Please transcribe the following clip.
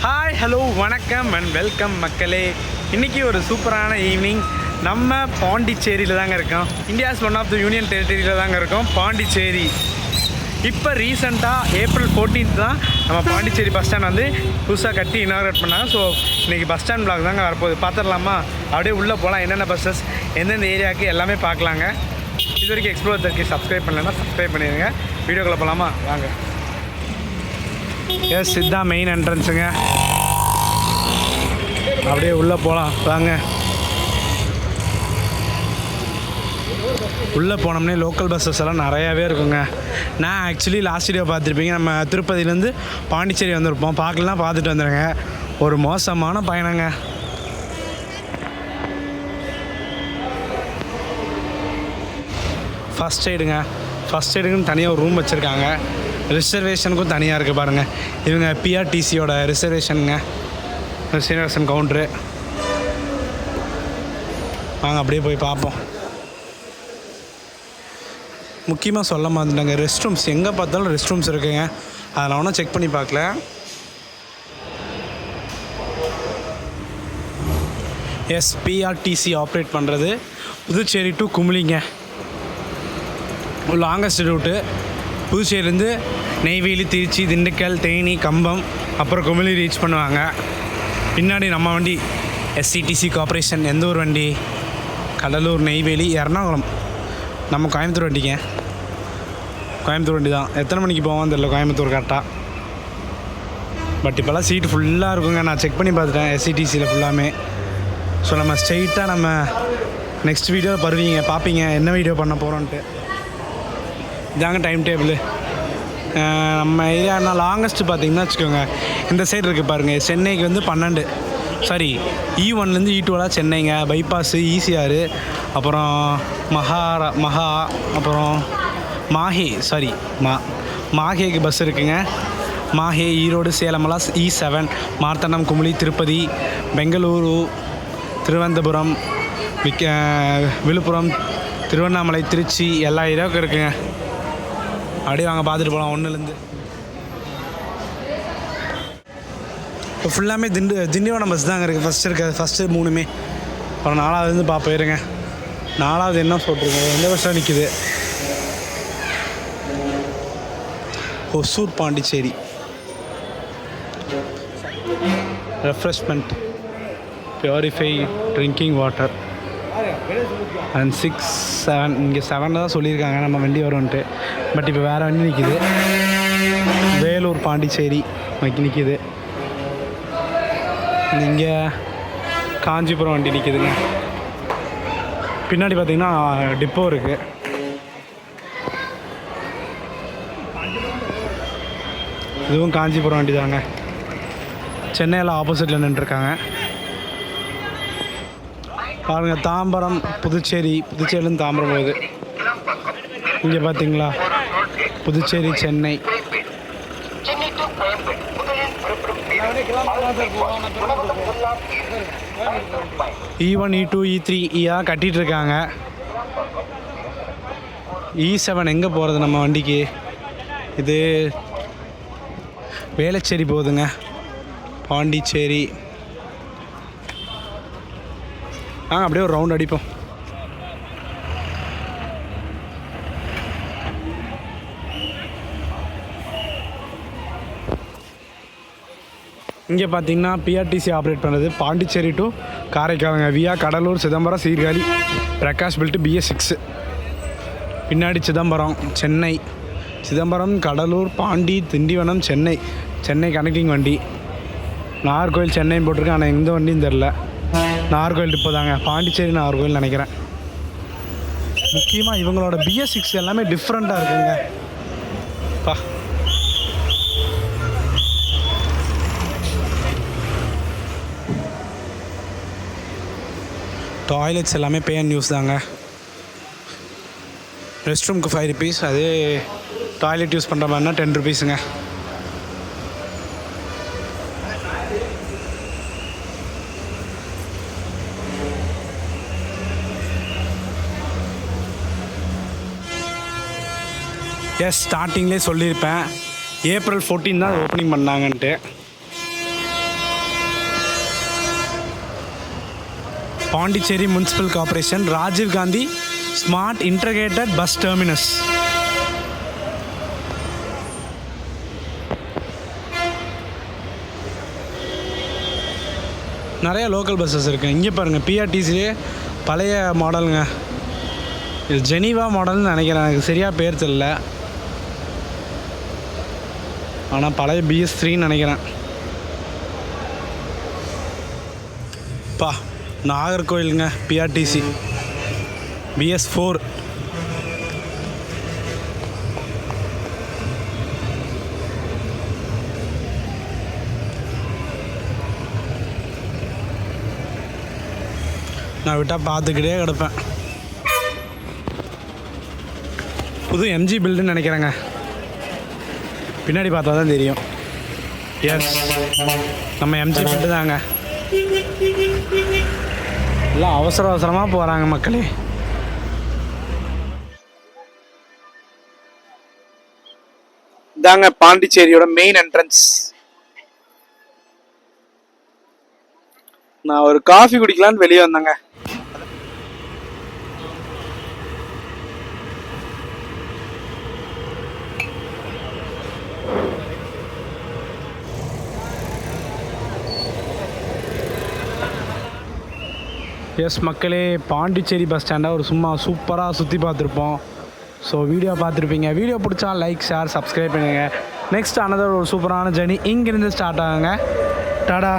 Hi hello வணக்கம் and welcome மக்களே. இன்றைக்கி ஒரு சூப்பரான ஈவினிங். நம்ம பாண்டிச்சேரியில் தாங்க இருக்கோம். India's one of the union டெரிட்டரியில் தாங்க இருக்கோம், பாண்டிச்சேரி. இப்போ ரீசெண்டாக April 14th தான் நம்ம பாண்டிச்சேரி பஸ் ஸ்டாண்ட் வந்து புதுசாக கட்டி இனாக்ரேட் பண்ணாங்க. ஸோ இன்றைக்கி பஸ் ஸ்டாண்ட் பிளாக் தாங்க வரப்போகுது. பார்த்துடலாமா? அப்படியே உள்ளே போகலாம். என்னென்ன பஸ்ஸஸ் எந்தெந்த ஏரியாவுக்கு எல்லாமே பார்க்கலாங்க. இது வரைக்கும் எக்ஸ்ப்ளோர் தர்க்கு சப்ஸ்கிரைப் பண்ணலைன்னா சப்ஸ்கிரைப் பண்ணிடுங்க. வீடியோக்குள்ளே போகலாமா? வாங்க. எஸ், இதுதான் மெயின் என்ட்ரன்ஸுங்க. அப்படியே உள்ளே போகலாம் வாங்க. உள்ளே போனோம்னே லோக்கல் பஸ்ஸஸ் எல்லாம் நிறையாவே இருக்குங்க. நான் ஆக்சுவலி லாஸ்ட் வீடியோ பார்த்துருப்பீங்க, நம்ம திருப்பதியிலேருந்து பாண்டிச்சேரி வந்திருப்போம். பார்க்கலாம், பார்த்துட்டு வந்துடுங்க. ஒரு மோசமான பயணங்க. ஃபஸ்ட் எய்டுக்குன்னு தனியாக ஒரு ரூம் வச்சுருக்காங்க. ரிசர்வேஷனுக்கும் தனியாக இருக்குது பாருங்கள். இவங்க பிஆர்டிசியோட ரிசர்வேஷனுங்க, ரிசர்வேஷன் கவுண்ட்ரு. வாங்க அப்படியே போய் பார்ப்போம். முக்கியமாக சொல்ல மாட்டேங்க, ரெஸ்ட் ரூம்ஸ் எங்கே பார்த்தாலும் ரெஸ்ட் ரூம்ஸ் இருக்குங்க. அதை நான் ஒன்றும் செக் பண்ணி பார்க்கல. எஸ், பிஆர்டிசி ஆப்ரேட் பண்ணுறது புதுச்சேரி டு குமுளிங்க. லாங்கஸ்ட் ரூட்டு புதுச்சேரிலேருந்து நெய்வேலி, திருச்சி, திண்டுக்கல், தேனி, கம்பம், அப்புறம் குமுளி ரீச் பண்ணுவாங்க. பின்னாடி நம்ம வண்டி எஸ்சிடிசி கார்ப்பரேஷன். எந்த ஒரு வண்டி? கடலூர், நெய்வேலி, எர்ணாகுளம். நம்ம கோயம்புத்தூர் வண்டிங்க. கோயம்புத்தூர் வண்டி தான். எத்தனை மணிக்கு போவோம் தெரியல கோயம்புத்தூர் கரெக்டாக. பட் இப்போல்லாம் சீட்டு ஃபுல்லாக இருக்குங்க. நான் செக் பண்ணி பார்த்துட்டேன் எஸ்சிடிசியில் ஃபுல்லாமே. ஸோ நம்ம ஸ்ட்ரெயிட்டாக நம்ம நெக்ஸ்ட் வீடியோ பார்ப்பீங்க என்ன வீடியோ பண்ண போகிறோன்ட்டு. இதாங்க டைம் டேபிள். நம்ம ஏரியானா லாங்கஸ்ட்டு பார்த்திங்கன்னா வச்சுக்கோங்க, இந்த சைடு இருக்குது பாருங்கள். சென்னைக்கு வந்து 12, சாரி E1லேருந்து E2 சென்னைங்க. பைபாஸு, ஈசிஆர், அப்புறம் மகா, அப்புறம் மாஹேக்கு பஸ் இருக்குங்க. மாஹே, ஈரோடு, சேலமெல்லாம் E7, மார்த்தண்டம், குமுளி, திருப்பதி, பெங்களூரு, திருவனந்தபுரம், விழுப்புரம், திருவண்ணாமலை, திருச்சி எல்லா ஏரியாவுக்கும் இருக்குங்க. அப்படியே வாங்க பார்த்துட்டு போகலாம். ஒன்றுலேருந்து இப்போ ஃபுல்லாமே திண்டிவனம் பஸ் தாங்க இருக்குது. ஃபஸ்ட்டு 3மே. அப்புறம் 4வது பார்ப்போம். இருங்க, 4வது என்ன சொல்கிறீங்க? எந்த பஸ்ஸாக நிற்கிது? Hosur, Pondicherry. Refreshment, purify drinking water and 6, 7. இங்கே 7 தான் சொல்லியிருக்காங்க நம்ம வண்டி வரும்ன்ட்டு. பட் இப்போ வேறு வண்டி நிற்கிது. வேலூர், பாண்டிச்சேரி நிற்கிது. இங்கே காஞ்சிபுரம் வண்டி நிற்கிதுங்க. பின்னாடி பார்த்திங்கன்னா டிப்போ இருக்குது. இதுவும் காஞ்சிபுரம் வண்டி தாங்க. சென்னையில் ஆப்போசிட்டில் நின்றுருக்காங்க பாருங்கள். தாம்பரம், புதுச்சேரியிலேருந்து தாம்பரம் போகுது. இங்கே பார்த்தீங்களா, Puducherry, Chennai. E1, E2, E3 கட்டிகிட்ருக்காங்க. E7 எங்கே போகிறது நம்ம வண்டிக்கு? இது வேளச்சேரி போகுதுங்க, பாண்டிச்சேரி. அப்படியே ஒரு ரவுண்ட் அடிப்போம். இங்கே பார்த்தீங்கன்னா பிஆர்டிசி ஆப்ரேட் பண்ணுறது பாண்டிச்சேரி டு காரைக்காலுங்க. வியா கடலூர், சிதம்பரம், சீர்காழி, பிரகாஷ் பெல்ட், BS6. பின்னாடி சிதம்பரம், சென்னை. சிதம்பரம், கடலூர், பாண்டி, திண்டிவனம், சென்னை கனெக்டிங் வண்டி. நாகர்கோவில், சென்னை போட்டிருக்கேன். ஆனால் எந்த வண்டியும் தெரில. நாகர்கோவில் இப்போ தாங்க. பாண்டிச்சேரி, நாகர்கோவில் நினைக்கிறேன். முக்கியமாக இவங்களோட BS6 எல்லாமே டிஃப்ரெண்ட்டாக இருக்குங்க. டாய்லெட்ஸ் எல்லாமே பே அண்ட் யூஸ் தாங்க. ரெஸ்ட் ரூமுக்கு 5 rupees. அதே டாய்லெட் யூஸ் பண்ணுற மாதிரினா 10 rupeesங்க. ஸ்டார்டிங்லேயே சொல்லியிருப்பேன் April 14 தான் ஓப்பனிங் பண்ணாங்கன்ட்டு. Pondicherry municipal corporation Rajiv Gandhi smart integrated bus terminus. நிறைய லோக்கல் பஸ்ஸஸ் இருக்குது. இங்கே பாருங்கள், பிஆர்டிசிலே பழைய மாடலுங்க. இது ஜெனீவா மாடல்னு நினைக்கிறேன், எனக்கு சரியாக பேர் தெரியல. ஆனால் பழைய BS3ன்னு நினைக்கிறேன். பா, நாகர்கோயிலுங்க, பிஆர்டிசி BS4. நான் விட்டால் பார்த்துக்கிட்டே கிடப்பேன். புது MG பில்டுன்னு நினைக்கிறேங்க, பின்னாடி பார்த்தா தான் தெரியும். எஸ், நம்ம MG பில்டு தாங்க. எல்லாம் அவசர அவசரமாக போகிறாங்க மக்களே. இதாங்க பாண்டிச்சேரியோட மெயின் என்ட்ரன்ஸ். நான் ஒரு காஃபி குடிக்கலான்னு வெளியே வந்தேங்க. எஸ் மக்களே, பாண்டிச்சேரி பஸ் ஸ்டாண்டை ஒரு சும்மா சூப்பராக சுற்றி பார்த்துருப்போம். ஸோ வீடியோ பார்த்துருப்பீங்க. வீடியோ பிடிச்சா லைக், ஷேர், சப்ஸ்கிரைப் பண்ணுங்கள். நெக்ஸ்ட் அனதர் ஒரு சூப்பரான ஜர்னி இங்கேருந்து ஸ்டார்ட் ஆகுங்க. டாடா.